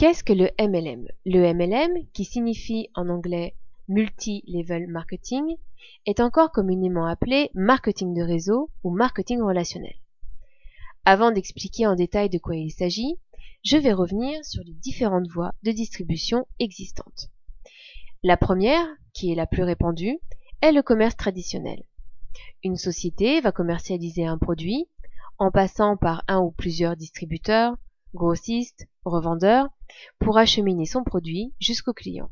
Qu'est-ce que le MLM? Le MLM, qui signifie en anglais Multi-Level Marketing, est encore communément appelé marketing de réseau ou marketing relationnel. Avant d'expliquer en détail de quoi il s'agit, je vais revenir sur les différentes voies de distribution existantes. La première, qui est la plus répandue, est le commerce traditionnel. Une société va commercialiser un produit en passant par un ou plusieurs distributeurs, grossistes, revendeurs, pour acheminer son produit jusqu'au client.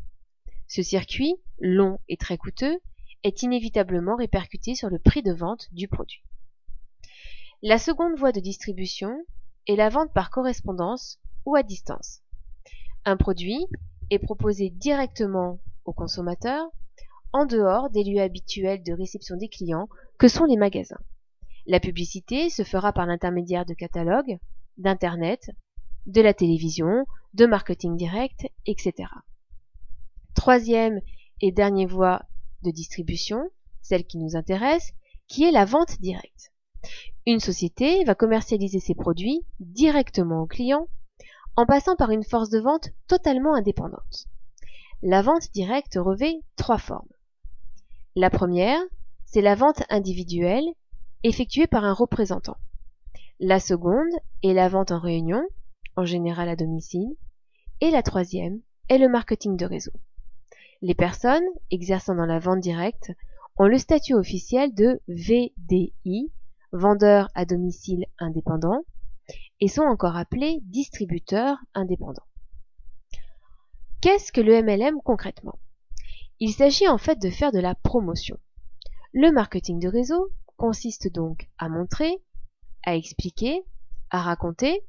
Ce circuit, long et très coûteux, est inévitablement répercuté sur le prix de vente du produit. La seconde voie de distribution est la vente par correspondance ou à distance. Un produit est proposé directement au consommateur en dehors des lieux habituels de réception des clients que sont les magasins. La publicité se fera par l'intermédiaire de catalogues, d'Internet, de la télévision, de marketing direct, etc. Troisième et dernière voie de distribution, celle qui nous intéresse, qui est la vente directe. Une société va commercialiser ses produits directement au client en passant par une force de vente totalement indépendante. La vente directe revêt trois formes. La première, c'est la vente individuelle effectuée par un représentant. La seconde est la vente en réunion, en général à domicile. Et la troisième est le marketing de réseau. Les personnes exerçant dans la vente directe ont le statut officiel de VDI, vendeur à domicile indépendant, et sont encore appelés distributeurs indépendants. Qu'est-ce que le MLM concrètement? Il s'agit en fait de faire de la promotion. Le marketing de réseau consiste donc à montrer, à expliquer, à raconter,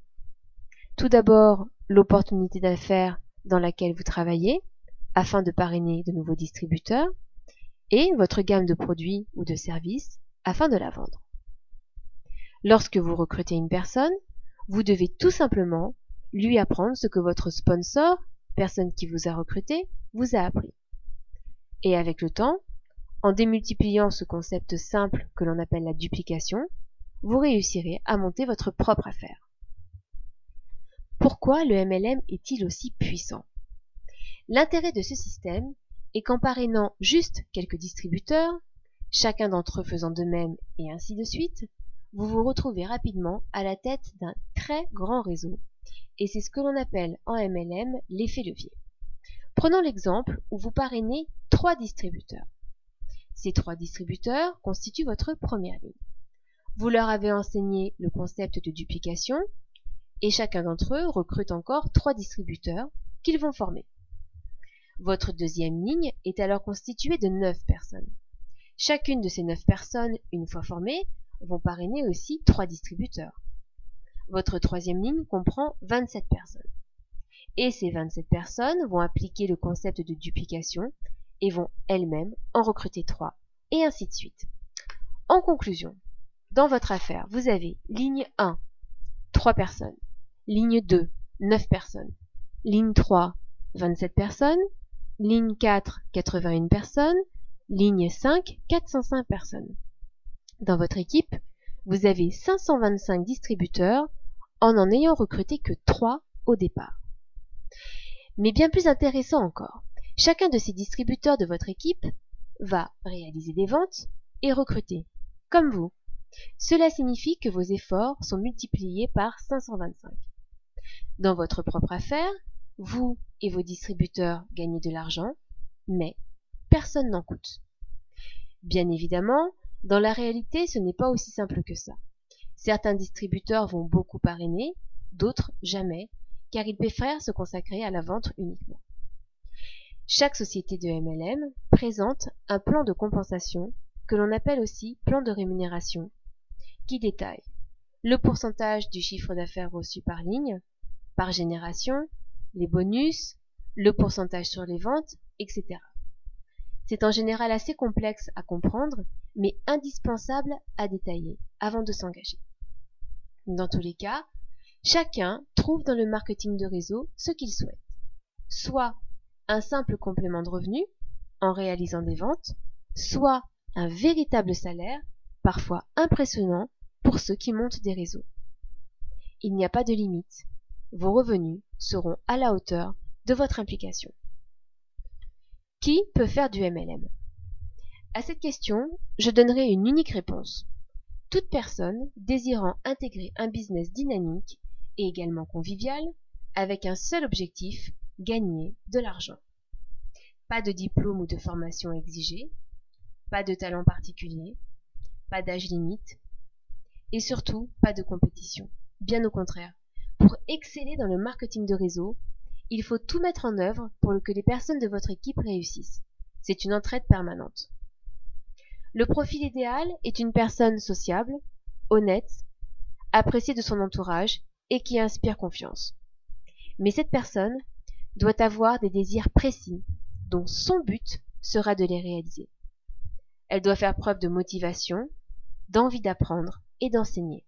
tout d'abord l'opportunité d'affaires dans laquelle vous travaillez, afin de parrainer de nouveaux distributeurs, et votre gamme de produits ou de services, afin de la vendre. Lorsque vous recrutez une personne, vous devez tout simplement lui apprendre ce que votre sponsor, personne qui vous a recruté, vous a appris. Et avec le temps, en démultipliant ce concept simple que l'on appelle la duplication, vous réussirez à monter votre propre affaire. Pourquoi le MLM est-il aussi puissant? L'intérêt de ce système est qu'en parrainant juste quelques distributeurs, chacun d'entre eux faisant de même et ainsi de suite, vous vous retrouvez rapidement à la tête d'un très grand réseau, et c'est ce que l'on appelle en MLM l'effet levier. Prenons l'exemple où vous parrainez 3 distributeurs. Ces 3 distributeurs constituent votre première ligne. Vous leur avez enseigné le concept de duplication, et chacun d'entre eux recrute encore 3 distributeurs qu'ils vont former. Votre deuxième ligne est alors constituée de 9 personnes. Chacune de ces 9 personnes, une fois formées, vont parrainer aussi 3 distributeurs. Votre troisième ligne comprend 27 personnes. Et ces 27 personnes vont appliquer le concept de duplication et vont elles-mêmes en recruter 3, et ainsi de suite. En conclusion, dans votre affaire, vous avez ligne 1, 3 personnes, ligne 2, 9 personnes, ligne 3, 27 personnes, ligne 4, 81 personnes, ligne 5, 405 personnes. Dans votre équipe, vous avez 525 distributeurs en n'ayant recruté que 3 au départ. Mais bien plus intéressant encore, chacun de ces distributeurs de votre équipe va réaliser des ventes et recruter, comme vous. Cela signifie que vos efforts sont multipliés par 525. Dans votre propre affaire, vous et vos distributeurs gagnez de l'argent, mais personne n'en coûte. Bien évidemment, dans la réalité, ce n'est pas aussi simple que ça. Certains distributeurs vont beaucoup parrainer, d'autres jamais, car ils préfèrent se consacrer à la vente uniquement. Chaque société de MLM présente un plan de compensation que l'on appelle aussi plan de rémunération, qui détaille le pourcentage du chiffre d'affaires reçu par ligne, par génération, les bonus, le pourcentage sur les ventes, etc. C'est en général assez complexe à comprendre, mais indispensable à détailler avant de s'engager. Dans tous les cas, chacun trouve dans le marketing de réseau ce qu'il souhaite. Soit un simple complément de revenu, en réalisant des ventes, soit un véritable salaire, parfois impressionnant pour ceux qui montent des réseaux. Il n'y a pas de limite. vos revenus seront à la hauteur de votre implication. Qui peut faire du MLM? À cette question, je donnerai une unique réponse. Toute personne désirant intégrer un business dynamique et également convivial, avec un seul objectif, gagner de l'argent. Pas de diplôme ou de formation exigée, pas de talent particulier, pas d'âge limite, et surtout pas de compétition. Bien au contraire, pour exceller dans le marketing de réseau, il faut tout mettre en œuvre pour que les personnes de votre équipe réussissent. C'est une entraide permanente. Le profil idéal est une personne sociable, honnête, appréciée de son entourage et qui inspire confiance. Mais cette personne doit avoir des désirs précis dont son but sera de les réaliser. Elle doit faire preuve de motivation, d'envie d'apprendre et d'enseigner.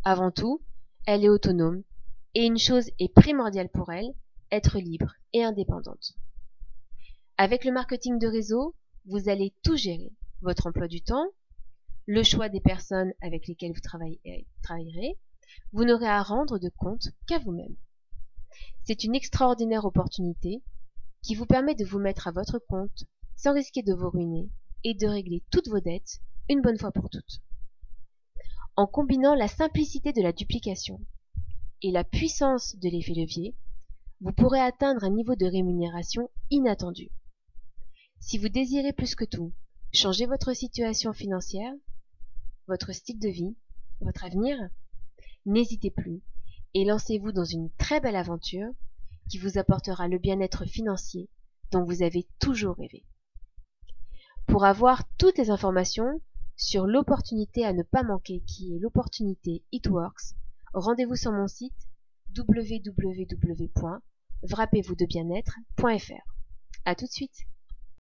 Avant tout, elle est autonome et une chose est primordiale pour elle, être libre et indépendante. Avec le marketing de réseau, vous allez tout gérer, votre emploi du temps, le choix des personnes avec lesquelles vous travaillerez, vous n'aurez à rendre de compte qu'à vous-même. C'est une extraordinaire opportunité qui vous permet de vous mettre à votre compte sans risquer de vous ruiner et de régler toutes vos dettes une bonne fois pour toutes. En combinant la simplicité de la duplication et la puissance de l'effet levier, vous pourrez atteindre un niveau de rémunération inattendu. Si vous désirez plus que tout changer votre situation financière, votre style de vie, votre avenir, n'hésitez plus et lancez-vous dans une très belle aventure qui vous apportera le bien-être financier dont vous avez toujours rêvé. Pour avoir toutes les informations sur l'opportunité à ne pas manquer qui est l'opportunité It Works, rendez-vous sur mon site www.wrappez-vous-de-bien-être.fr. À tout de suite.